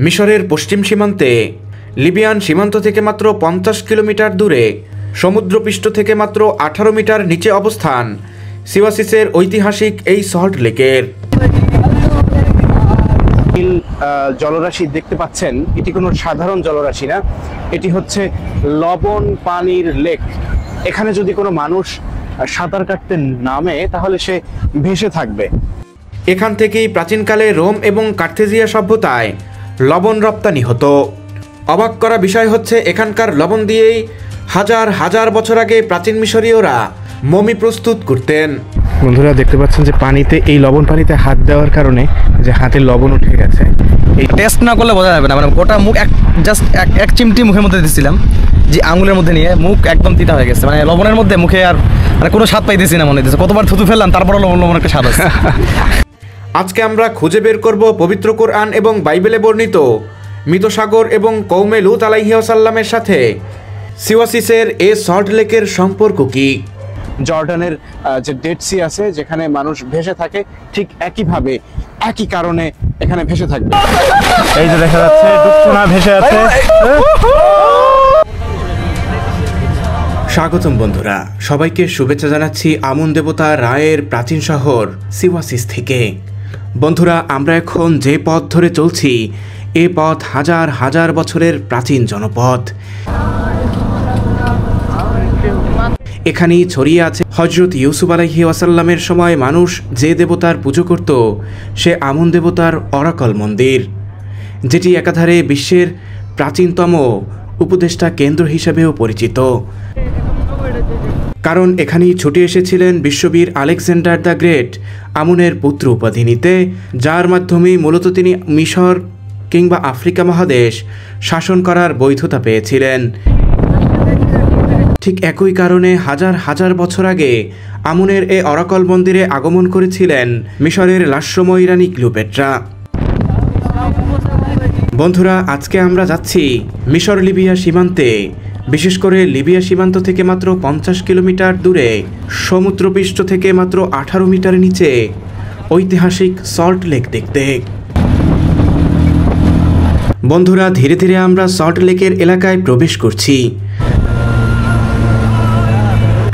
মিশরের পশ্চিম সীমান্তে লিবিয়ান সীমান্ত থেকে মাত্র ৫০ কিলোমিটার দূরে সমুদ্রপৃষ্ঠ থেকে মাত্র ১৮ মিটার নিচে অবস্থান সিওয়াসিসের ঐতিহাসিক এই সল্ট লেকের। জলরাশি দেখতে পাচ্ছেন, এটি কোনো সাধারণ জলরাশি না, এটি হচ্ছে লবণ পানির লেক। এখানে যদি কোনো মানুষ সাঁতার কাটতে নামে তাহলে সে ভেসে থাকবে। এখান থেকেই প্রাচীনকালে রোম এবং কার্থেজিয়া সভ্যতায় লবণ রপ্তানি হতো। অবাক করা বিষয় হচ্ছে এখানকার লবণ দিয়েই হাজার হাজার বছর আগে প্রাচীন মিশরীয়রা মমি প্রস্তুত করতেন। বন্ধুরা দেখতে পাচ্ছেন যে পানিতে, এই লবণ পানিতে হাত দেওয়ার কারণে যে হাতে লবণ উঠে গেছে। এই টেস্ট না করলে বোঝা যাবে না, মানে গোটা মুখ এক চিমটি মুখের মধ্যে দিচ্ছিলাম, যে আঙুলের মধ্যে নিয়ে মুখ একদম তিতা হয়ে গেছে, মানে লবণের মধ্যে মুখে আর মানে কোনো স্বাদ পাইতেছি না মনে হচ্ছে। কতবার থুতু ফেললাম তারপরে লবণ একটা স্বাদ আছে। আজকে আমরা খুঁজে বের করব পবিত্র কোরআন এবং বাইবেলে বর্ণিত মৃত সাগর এবং কওমে লূত আলাইহিস সালামের সাথে সিওয়াসিসের এই সল্ট লেকের সম্পর্ক কি। জর্ডানের যে ডেড সি আছে, যেখানে মানুষ ভেসে থাকে, ঠিক একইভাবে একই কারণে এখানে ভেসে থাকবে। এই যে দেখা যাচ্ছে ডুবছোনা ভেসে আছে। স্বাগতম বন্ধুরা, সবাইকে শুভেচ্ছা জানাচ্ছি আমন দেবতা রায়ের প্রাচীন শহর সিওয়াসিস থেকে। বন্ধুরা, আমরা এখন যে পথ ধরে চলছি এ পথ হাজার হাজার বছরের প্রাচীন জনপদ। এখানেই ছড়িয়ে আছে হজরত ইউসুফ আলাইহিস সালামের সময় মানুষ যে দেবতার পুজো করত সে আমন দেবতার অরাকল মন্দির, যেটি একাধারে বিশ্বের প্রাচীনতম উপদেষ্টা কেন্দ্র হিসেবেও পরিচিত। কারণ এখানেই ছুটে এসেছিলেন বিশ্ববীর আলেকজান্ডার দ্য গ্রেট আমনের পুত্র উপাধি নিতে, যার মাধ্যমে মূলত তিনি মিশর কিংবা আফ্রিকা মহাদেশ শাসন করার বৈধতা পেয়েছিলেন। ঠিক একই কারণে হাজার হাজার বছর আগে আমনের এ অরাকল মন্দিরে আগমন করেছিলেন মিশরের লাস্যময়ী রানী ক্লিওপেট্রা। বন্ধুরা, আজকে আমরা যাচ্ছি মিশর লিবিয়া সীমান্তে, বিশেষ করে লিবিয়া সীমান্ত থেকে মাত্র ৫০ কিলোমিটার দূরে সমুদ্রপৃষ্ঠ থেকে মাত্র ১৮ মিটার নিচে ঐতিহাসিক সল্ট লেক দেখতে। বন্ধুরা, ধীরে ধীরে আমরা সল্ট লেকের এলাকায় প্রবেশ করছি।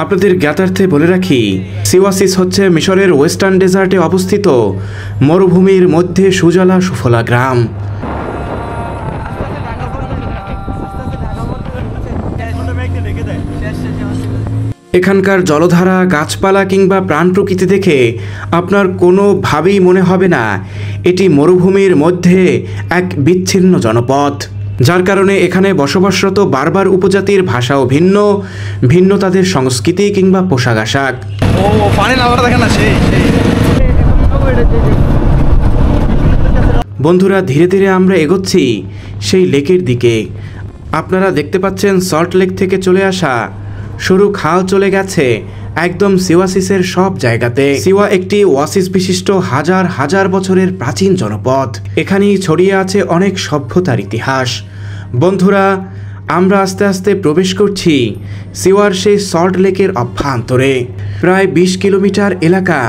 আপনাদের জ্ঞাতার্থে বলে রাখি, সিওয়াসিস হচ্ছে মিশরের ওয়েস্টার্ন ডেজার্টে অবস্থিত মরুভূমির মধ্যে সুজলা সুফলা গ্রাম। এখানকার জলধারা, গাছপালা কিংবা প্রাণ প্রকৃতি দেখে আপনার কোনোভাবেই মনে হবে না এটি মরুভূমির মধ্যে এক বিচ্ছিন্ন জনপদ, যার কারণে এখানে বসবাসরত বারবার উপজাতির ভাষাও ভিন্ন, ভিন্ন তাদের সংস্কৃতি কিংবা পোশাক আশাক। বন্ধুরা, ধীরে ধীরে আমরা এগোচ্ছি সেই লেকের দিকে। আপনারা দেখতে পাচ্ছেন সল্ট লেক থেকে চলে আসা সরু খাল চলে গেছে একদম সিওয়াসিসের সব জায়গাতে। সিওয়া একটি ওয়াসিস বিশিষ্ট হাজার হাজার বছরের প্রাচীন জনপদ। এখানেই ছড়িয়ে আছে অনেক সভ্যতার ইতিহাস। বন্ধুরা, আমরা আস্তে আস্তে প্রবেশ করছি সিওয়ার সেই সল্ট লেকের অভ্যন্তরে। প্রায় ২০ কিলোমিটার এলাকা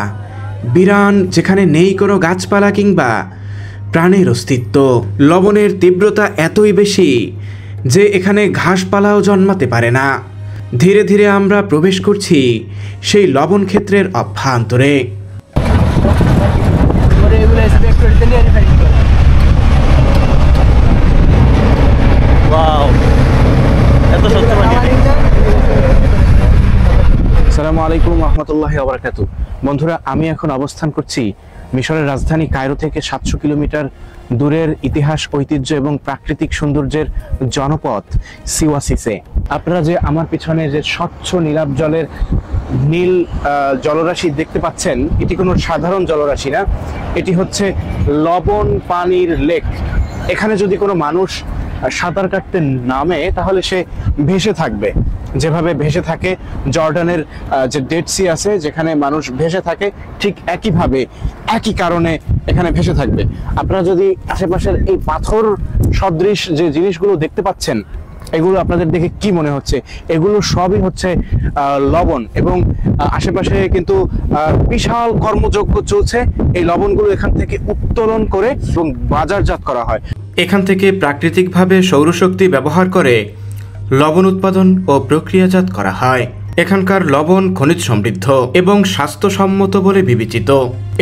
বিরান, যেখানে নেই কোনো গাছপালা কিংবা প্রাণের অস্তিত্ব। লবণের তীব্রতা এতই বেশি যে এখানে ঘাসপালাও জন্মাতে পারে না। ধীরে ধীরে আমরা প্রবেশ করছি সেই লবণ ক্ষেত্রের অভ্যন্তরে। আসসালামু আলাইকুম রহমতুল্লাহি ওয়া বারাকাতুহু। বন্ধুরা, আমি এখন অবস্থান করছি মিশরের রাজধানী কায়রো থেকে ৭০০ কিলোমিটার দূরের ইতিহাস, ঐতিহ্য এবং প্রাকৃতিক সৌন্দর্যের জনপদ সিওয়াসিসে। আপনারা যে আমার পিছনে যে স্বচ্ছ নীলাভ জলের নীল জলরাশি দেখতে পাচ্ছেন, এটি কোনো সাধারণ জলরাশি না, এটি হচ্ছে লবণ পানির লেক। এখানে যদি কোনো মানুষ সাঁতার কাটতে নামে তাহলে সে ভেসে থাকবে, যেভাবে ভেসে থাকে জর্ডানের যে ডেড সি আছে, যেখানে মানুষ ভেসে থাকে, ঠিক একইভাবে একই কারণে এখানে ভেসে থাকবে। আপনারা যদি আশেপাশের এই পাথর সদৃশ যে জিনিসগুলো দেখতে পাচ্ছেন, এগুলো আপনাদের দেখে কি মনে হচ্ছে? এগুলো সবই হচ্ছে লবণ, এবং আশেপাশে কিন্তু বিশাল কর্মযজ্ঞ চলছে। এই লবণগুলো এখান থেকে উত্তোলন করে এবং বাজারজাত করা হয়। এখান থেকে প্রাকৃতিকভাবে সৌরশক্তি ব্যবহার করে লবণ উৎপাদন ও প্রক্রিয়াজাত করা হয়। এখানকার লবণ খনিজ সমৃদ্ধ এবং স্বাস্থ্যসম্মত বলে বিবেচিত।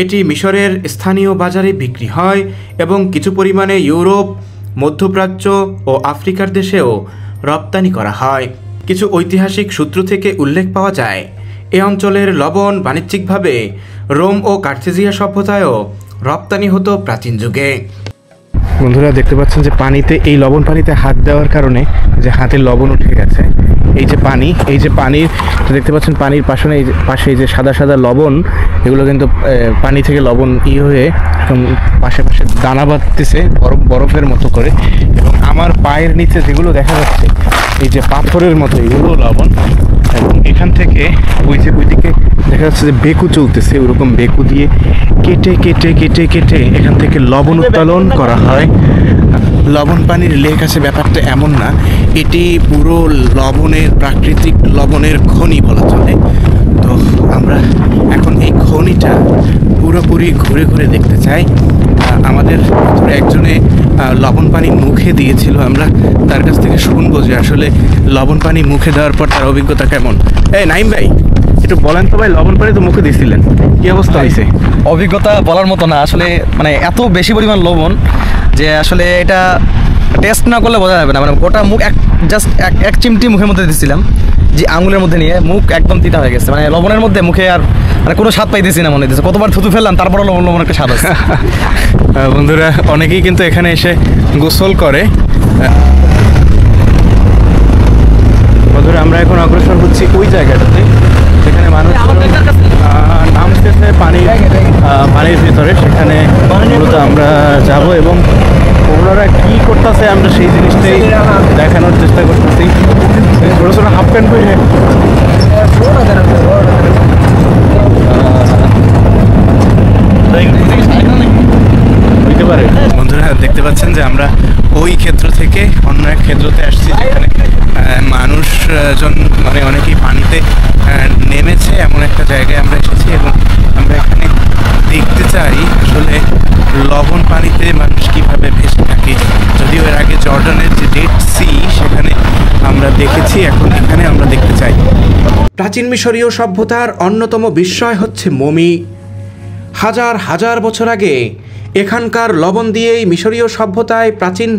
এটি মিশরের স্থানীয় বাজারে বিক্রি হয় এবং কিছু পরিমাণে ইউরোপ, মধ্যপ্রাচ্য ও আফ্রিকার দেশেও রপ্তানি করা হয়। কিছু ঐতিহাসিক সূত্র থেকে উল্লেখ পাওয়া যায় এ অঞ্চলের লবণ বাণিজ্যিকভাবে রোম ও কার্থেজিয়া সভ্যতায়ও রপ্তানি হতো প্রাচীন যুগে। বন্ধুরা দেখতে পাচ্ছেন যে পানিতে, এই লবণ পানিতে হাত দেওয়ার কারণে যে হাতে লবণ উঠে গেছে। এই যে পানির দেখতে পাচ্ছেন, পানির পাশে এই যে সাদা সাদা লবণ, এগুলো কিন্তু পানি থেকে লবণ হয়ে পাশে পাশে দানা বাঁধতেছে বরফের মতো করে। এবং আমার পায়ের নিচে যেগুলো দেখা যাচ্ছে এই যে পাথরের মতো, এগুলো লবণ। এবং এখান থেকে ওইদিকে দেখা যাচ্ছে যে বেকু চলতেছে, ওরকম বেকু দিয়ে কেটে কেটে কেটে কেটে এখান থেকে লবণ উত্তোলন করা হয়। লবণ পানির লেক আছে, ব্যাপারটা এমন না, এটি পুরো প্রাকৃতিক লবণের খনি বলা চলে। তো আমরা এখন এই খনিটা পুরোপুরি ঘুরে ঘুরে দেখতে চাই। আমাদের একজনে লবণ পানি মুখে দিয়েছিল, আমরা তার কাছ থেকে শুনবো যে আসলে লবণ পানি মুখে দেওয়ার পর তার অভিজ্ঞতা কেমন। নাইম ভাই, একটু বলেন তো ভাই, লবণ পানি তো মুখে দিয়েছিলেন, কি অবস্থা হয়েছে? অভিজ্ঞতা বলার মতো না আসলে, মানে এত বেশি পরিমাণ লবণ যে আসলে এটা টেস্ট না করলে বোঝা যাবে না। মানে গোটা মুখ জাস্ট এক চিমটি মুখের মধ্যে দিয়েছিলাম, যে আঙুলের মধ্যে নিয়ে মুখ একদম তিতা হয়ে গেছে। মানে লবণের মধ্যে মুখে আর মানে কোনো স্বাদ পাইতেছি না মনে হচ্ছে। কতবার থুতু ফেললাম, তারপরে লবণ একটা স্বাদ আছে। বন্ধুরা অনেকেই কিন্তু এখানে এসে গোসল করে। বন্ধুরা আমরা এখন অগ্রসর হচ্ছি ওই জায়গাটাতে যেখানে মানুষ নামতেছে পানির ভিতরে, সেখানে মূলত আমরা যাব এবং ওনারা কি করতেছে আমরা সেই জিনিসটাই দেখানোর চেষ্টা করতেছি। ছোটো ছোটো হাফ প্যান্ট পরে হইতে পারে। বন্ধুরা দেখতে পাচ্ছেন যে আমরা ওই ক্ষেত্র থেকে অন্য এক ক্ষেত্রতে আসছি, যেখানে মানুষজন মানে অনেকেই পানিতে নেমেছে, এমন একটা জায়গায় আমরা এসেছি। এবং আমরা এখানে দেখতে চাই আসলে লবণ পানিতে মানুষ কীভাবে ভেসে থাকে। যদিও এর আগে জর্ডানের যে ডেড সি সেখানে আমরা দেখেছি, এখন এখানে আমরা দেখতে চাই। প্রাচীন মিশরীয় সভ্যতার অন্যতম বিস্ময় হচ্ছে মমি। হাজার হাজার বছর আগে এখানকার লবণ দিয়েই মিশরীয় সভ্যতায় প্রাচীন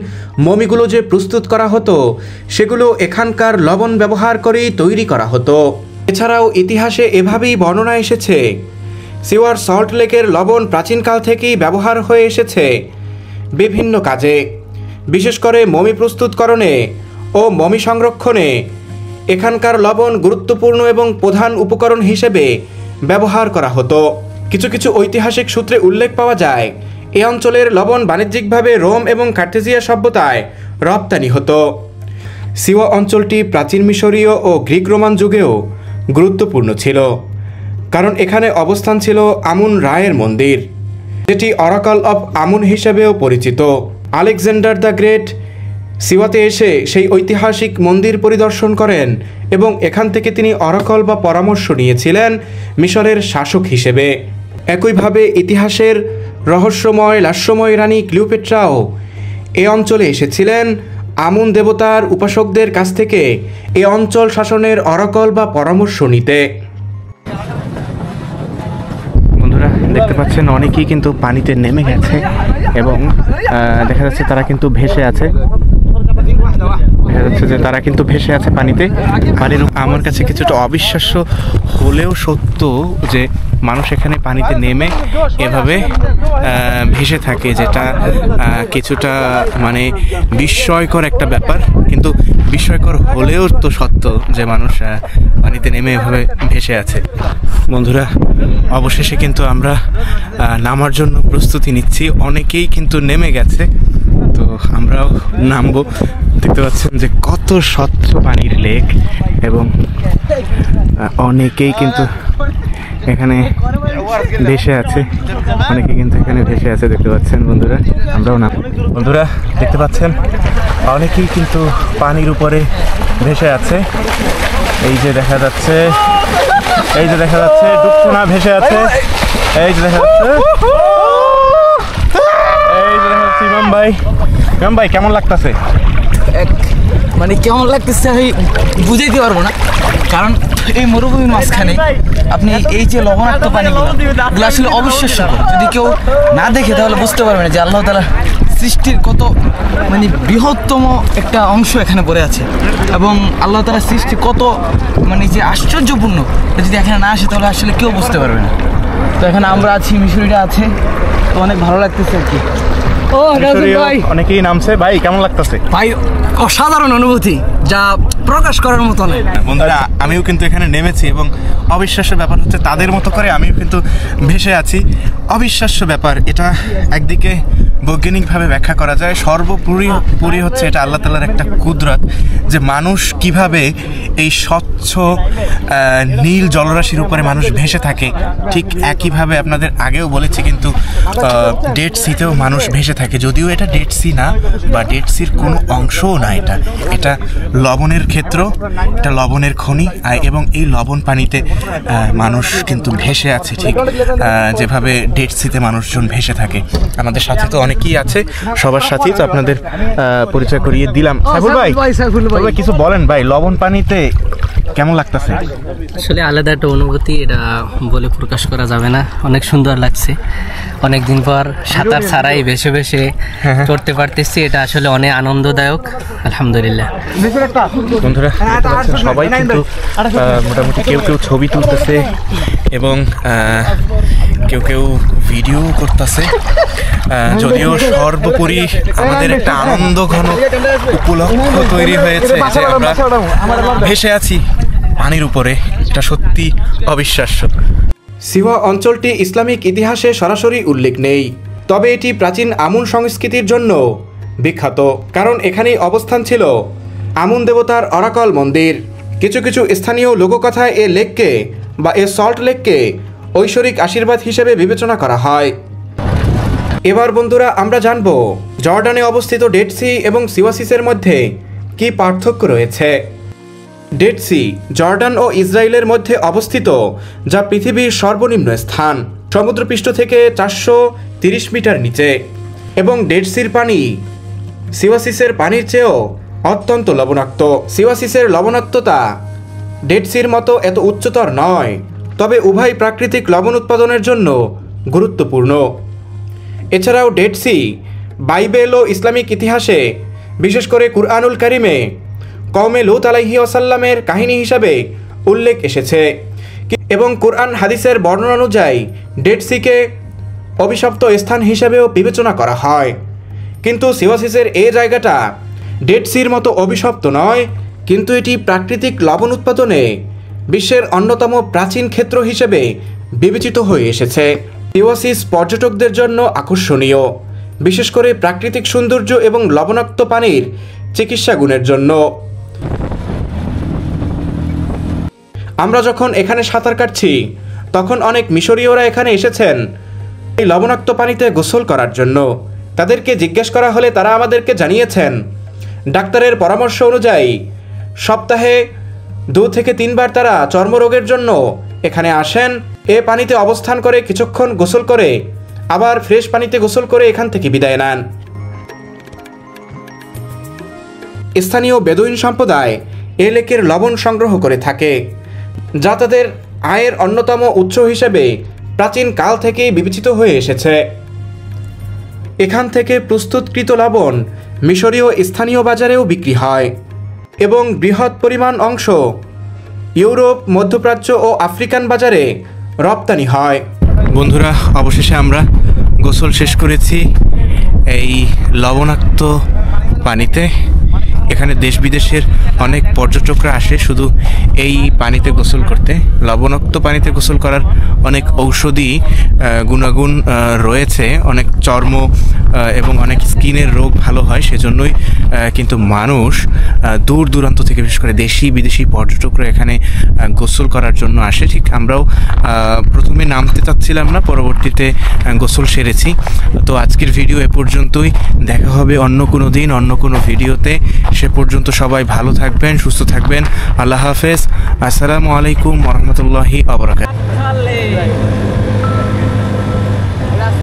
মমিগুলো যে প্রস্তুত করা হতো, সেগুলো এখানকার লবণ ব্যবহার করেই তৈরি করা হতো। এছাড়াও ইতিহাসে এভাবেই বর্ণনা এসেছে, সিওয়ার সল্ট লেকের লবণ প্রাচীনকাল থেকেই ব্যবহার হয়ে এসেছে বিভিন্ন কাজে, বিশেষ করে মমি প্রস্তুতকরণে ও মমি সংরক্ষণে এখানকার লবণ গুরুত্বপূর্ণ এবং প্রধান উপকরণ হিসেবে ব্যবহার করা হতো। কিছু কিছু ঐতিহাসিক সূত্রে উল্লেখ পাওয়া যায় এ অঞ্চলের লবণ বাণিজ্যিকভাবে রোম এবং কার্থেজিয়া সভ্যতায় রপ্তানি হতো। সিওয়া অঞ্চলটি প্রাচীন মিশরীয় ও গ্রিক রোমান যুগেও গুরুত্বপূর্ণ ছিল, কারণ এখানে অবস্থান ছিল আমুন রায়ের মন্দির, যেটি অরাকল অফ আমুন হিসেবেও পরিচিত। আলেকজান্ডার দ্য গ্রেট সিওয়াতে এসে সেই ঐতিহাসিক মন্দির পরিদর্শন করেন এবং এখান থেকে তিনি অরাকল বা পরামর্শ নিয়েছিলেন মিশরের শাসক হিসেবে। একইভাবে ইতিহাসের রহস্যময় লাস্যময় রানী ক্লিওপেট্রাও এ অঞ্চলে এসেছিলেন আমুন দেবতার উপাসকদের কাছ থেকে এ অঞ্চল শাসনের অরাকল বা পরামর্শ নিতে। বন্ধুরা দেখতে পাচ্ছেন অনেকেই কিন্তু পানিতে নেমে গেছে এবং দেখা যাচ্ছে তারা কিন্তু ভেসে আছে। দেখা যাচ্ছে যে তারা কিন্তু ভেসে আছে পানিতে। আমার কাছে কিছুটা অবিশ্বাস্য হলেও সত্য যে মানুষ এখানে পানিতে নেমে এভাবে ভেসে থাকে, যেটা কিছুটা মানে বিস্ময়কর একটা ব্যাপার, কিন্তু বিস্ময়কর হলেও তো সত্য যে মানুষ পানিতে নেমে এভাবে ভেসে আছে। বন্ধুরা অবশেষে কিন্তু আমরা নামার জন্য প্রস্তুতি নিচ্ছি, অনেকেই কিন্তু নেমে গেছে, তো আমরাও নামবো। দেখতে পাচ্ছেন যে কত স্বচ্ছ পানির লেক এবং অনেকেই কিন্তু এখানে ভেসে আছে, অনেকে কিন্তু এখানে ভেসে আছে দেখতে পাচ্ছেন বন্ধুরা। আমরাও নাম বন্ধুরা দেখতে পাচ্ছেন অনেকেই কিন্তু পানির উপরে ভেসে আছে। এই যে দেখা যাচ্ছে, এই যে দেখা যাচ্ছে ডুবছে না, ভেসে আছে। এই যে দেখা যাচ্ছে, এই যে দেখা যাচ্ছে ইমাম ভাই ইমাম ভাই কেমন লাগতেছে? মানে কেমন লাগতেছে আমি বুঝাইতে পারবো না, কারণ এই মরুভূমির মাঝখানে আপনি এই যে লবণাক্ত পানিগুলো আসলে অবিশ্বাস্য। যদি কেউ না দেখে তাহলে বুঝতে পারবে না যে আল্লাহ তাআলা সৃষ্টির কত মানে বৃহত্তম একটা অংশ এখানে পড়ে আছে, এবং আল্লাহ তাআলার সৃষ্টি কত মানে যে আশ্চর্যপূর্ণ, যদি এখানে না আসে তাহলে আসলে কেউ বুঝতে পারবে না। তো এখানে আমরা আছি, মিশরীরা আছে, তো অনেক ভালো লাগতেছে আর কি। ও ভাই, অনেকেই নামছে। ভাই কেমন লাগতেছে? ভাই অসাধারণ অনুভূতি, যা প্রকাশ করার মতো না। বন্ধুরা আমিও কিন্তু এখানে নেমেছি এবং অবিশ্বাস্য ব্যাপার হচ্ছে তাদের মতো করে আমিও কিন্তু ভেসে আছি। অবিশ্বাস্য ব্যাপার এটা, একদিকে বৈজ্ঞানিকভাবে ব্যাখ্যা করা যায়, সর্বোপরি হচ্ছে এটা আল্লাহ তাআলার একটা কুদরত যে মানুষ কিভাবে এই স্বচ্ছ নীল জলরাশির উপরে মানুষ ভেসে থাকে। ঠিক একইভাবে আপনাদের আগেও বলেছি কিন্তু ডেড সিতেও মানুষ ভেসে থাকে, যদিও এটা ডেড সি না বা ডেড সির কোনো অংশও না, এটা লবণের ক্ষেত্র, এটা লবণের খনি, এবং এই লবণ পানিতে মানুষ কিন্তু ভেসে আছে ঠিক যেভাবে ডেড সিতে মানুষজন ভেসে থাকে। আমাদের সাথে তো অনেকেই আছে, সবার সাথেই তো আপনাদের পরিচয় করিয়ে দিলাম। সাইফুল ভাই কিছু বলেন ভাই, লবণ পানিতে কেমন লাগতেছে? আসলে আলাদা একটা অনুভূতি, এটা বলে প্রকাশ করা যাবে না। অনেক সুন্দর লাগছে, অনেকদিন পর সাঁতার ছাড়াই ভেসে ভেসে চড়তে পারতেছি, এটা আসলে অনেক আনন্দদায়ক, আলহামদুলিল্লাহ। বন্ধুরা সবাই কিন্তু মোটামুটি কেউ কেউ ছবি তুলতেছে এবং কেউ কেউ ভিডিও করতেছে, যদিও সর্বোপরি আমাদের একটা আনন্দ ঘন উপলক্ষ তৈরি হয়েছে যে আমরা ভেসে আছি পানির উপরে। এটা সত্যি অবিশ্বাস্য। সিওয়া অঞ্চলটি ইসলামিক ইতিহাসে সরাসরি উল্লেখ নেই, তবে এটি প্রাচীন আমুন সংস্কৃতির জন্য বিখ্যাত, কারণ এখানেই অবস্থান ছিল আমুন দেবতার অরাকল মন্দির। কিছু কিছু স্থানীয় লোককথায় এ লেককে বা এ সল্ট লেককে ঐশ্বরিক আশীর্বাদ হিসেবে বিবেচনা করা হয়। এবার বন্ধুরা আমরা জানব জর্ডানে অবস্থিত ডেড সি এবং সিওয়াসিসের মধ্যে কি পার্থক্য রয়েছে। ডেড সি জর্ডান ও ইসরায়েলের মধ্যে অবস্থিত, যা পৃথিবীর সর্বনিম্ন স্থান, সমুদ্রপৃষ্ঠ থেকে 430 মিটার নিচে, এবং ডেড সির পানি সিওয়াসিসের পানির চেয়েও অত্যন্ত লবণাক্ত। সিওয়াসিসের লবণাক্ততা ডেড সির মতো এত উচ্চতর নয়, তবে উভয় প্রাকৃতিক লবণ উৎপাদনের জন্য গুরুত্বপূর্ণ। এছাড়াও ডেড সি বাইবেল ও ইসলামিক ইতিহাসে, বিশেষ করে কুরআনুল কারিমে কওমে লূত আলাইহিস সালামের কাহিনী হিসাবে উল্লেখ এসেছে, এবং কুরআন হাদিসের বর্ণনা অনুযায়ী ডেড সিকে অভিশপ্ত স্থান হিসেবেও বিবেচনা করা হয়। কিন্তু সিওয়াসিসের এই জায়গাটা ডেড সির মতো অভিশপ্ত নয়, কিন্তু এটি প্রাকৃতিক লবণ উৎপাদনে বিশ্বের অন্যতম প্রাচীন ক্ষেত্র হিসেবে বিবেচিত হয়ে এসেছে। সিওয়াসিস পর্যটকদের জন্য আকর্ষণীয়, বিশেষ করে প্রাকৃতিক সৌন্দর্য এবং লবণাক্ত পানির চিকিৎসা গুণের জন্য। আমরা যখন এখানে সাঁতার কাটছি তখন অনেক মিশরীয়রা এখানে এসেছেন এই লবণাক্ত পানিতে গোসল করার জন্য। তাদেরকে জিজ্ঞেস করা হলে তারা আমাদেরকে জানিয়েছেন ডাক্তারের পরামর্শ অনুযায়ী সপ্তাহে 2 থেকে 3 বার তারা চর্মরোগের জন্য এখানে আসেন। এ পানিতে অবস্থান করে কিছুক্ষণ গোসল করে আবার ফ্রেশ পানিতে গোসল করে এখান থেকে বিদায় নেন। স্থানীয় বেদুইন সম্প্রদায় এ লেকের লবণ সংগ্রহ করে থাকে, যা তাদের আয়ের অন্যতম উৎস হিসেবে প্রাচীন কাল থেকেই বিবেচিত হয়ে এসেছে। এখান থেকে প্রস্তুতকৃত লবণ মিশরীয় স্থানীয় বাজারেও বিক্রি হয় এবং বৃহৎ পরিমাণ অংশ ইউরোপ, মধ্যপ্রাচ্য ও আফ্রিকান বাজারে রপ্তানি হয়। বন্ধুরা অবশেষে আমরা গোসল শেষ করেছি এই লবণাক্ত পানিতে। এখানে দেশ বিদেশের অনেক পর্যটকরা আসে শুধু এই পানিতে গোসল করতে। লবণাক্ত পানিতে গোসল করার অনেক ঔষধি গুণাগুণ রয়েছে, অনেক চর্ম এবং অনেক স্কিনের রোগ ভালো হয়, সেজন্যই কিন্তু মানুষ দূর দূরান্ত থেকে বিশেষ করে দেশি বিদেশি পর্যটকরা এখানে গোসল করার জন্য আসে। ঠিক আমরাও প্রথমে নামতে চাচ্ছিলাম না, পরবর্তীতে গোসল সেরেছি। তো আজকের ভিডিও এ পর্যন্তই, দেখা হবে অন্য কোনো দিন অন্য কোনো ভিডিওতে। সে পর্যন্ত সবাই ভালো থাকবেন, সুস্থ থাকবেন। আল্লাহ হাফেজ। আসসালামু আলাইকুম ওয়া রাহমাতুল্লাহি ওয়া বারাকাতুহু।